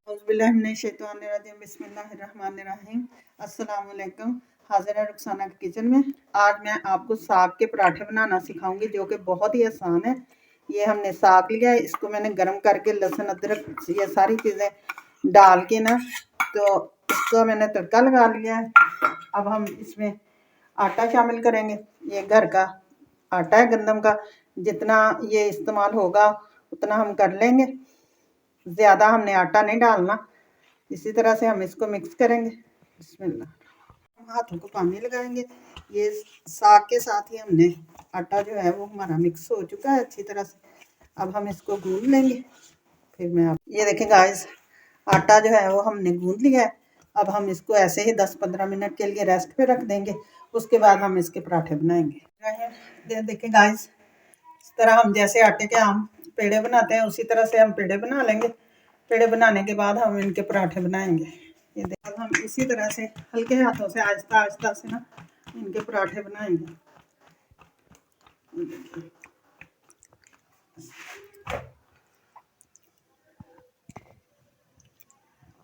बिस्मिल्लाहिर्रहमानिर्रहीम। अस्सलाम वालेकुम। हाजिर है रुखसाना के किचन में। आज मैं आपको साग के पराठे बनाना सिखाऊंगी जो कि बहुत ही आसान है। ये हमने साग लिया है, इसको मैंने गरम करके लहसुन अदरक ये सारी चीज़ें डाल के ना तो इसको मैंने तड़का लगा लिया है। अब हम इसमें आटा शामिल करेंगे। ये घर का आटा है गंदम का, जितना ये इस्तेमाल होगा उतना हम कर लेंगे। ज़्यादा हमने आटा नहीं डालना। इसी तरह से हम इसको मिक्स करेंगे। बिस्मिल्लाह। हाथों को पानी लगाएंगे। ये साग के साथ ही हमने आटा जो है वो हमारा मिक्स हो चुका है अच्छी तरह से। अब हम इसको गूंद लेंगे। फिर मैं आप ये देखें गाइस, आटा जो है वो हमने गूंद लिया है। अब हम इसको ऐसे ही 10-15 मिनट के लिए रेस्ट पे रख देंगे। उसके बाद हम इसके पराठे बनाएंगे। देखें गाइस, इस तरह हम जैसे आटे के हम पेड़े बनाते हैं उसी तरह से हम पेड़े बना लेंगे। पेड़े बनाने के बाद हम इनके पराठे बनाएंगे। ये देखो, हम इसी तरह से हल्के हाथों से आहिस्ता आहिस्ता से ना इनके पराठे बनाएंगे।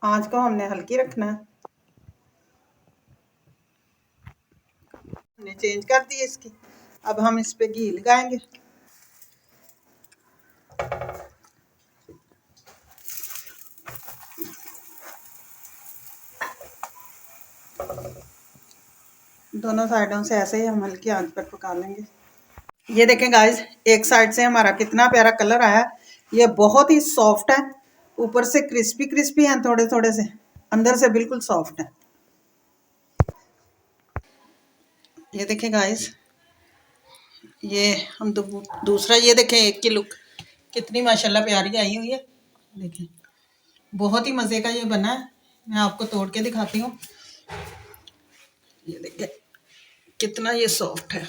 आंच को हमने हल्की रखना है। हमने चेंज कर दी इसकी। अब हम इस पे घी लगाएंगे। दोनों साइडों से ऐसे ही हम हल्की आंच पर पका लेंगे। ये देखें गाइस, एक साइड से हमारा कितना प्यारा कलर आया। ये बहुत ही सॉफ्ट है, ऊपर से क्रिस्पी क्रिस्पी हैं थोड़े थोड़े से, अंदर से बिल्कुल सॉफ्ट है। ये देखें गाइस, ये हम दूसरा ये देखें, एक की लुक कितनी माशाल्लाह प्यारी आई हुई है। देखें, बहुत ही मज़े का ये बना है। मैं आपको तोड़ के दिखाती हूँ। ये देखें कितना ये सॉफ्ट है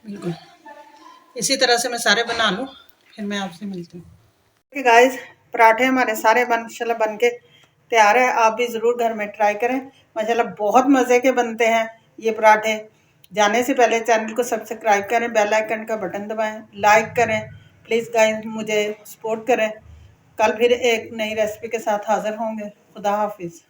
बिल्कुल। इसी तरह से मैं सारे बना लूँ, फिर मैं आपसे मिलती हूँ। देखिए गाइस, पराठे हमारे सारे माशाल्लाह बन के तैयार है। आप भी ज़रूर घर में ट्राई करें। माशाल्लाह बहुत मज़े के बनते हैं ये पराठे। जाने से पहले चैनल को सब्सक्राइब करें, बेल आइकन का बटन दबाएं, लाइक करें। प्लीज़ गाइस मुझे सपोर्ट करें। कल फिर एक नई रेसिपी के साथ हाज़िर होंगे। खुदा हाफिज़।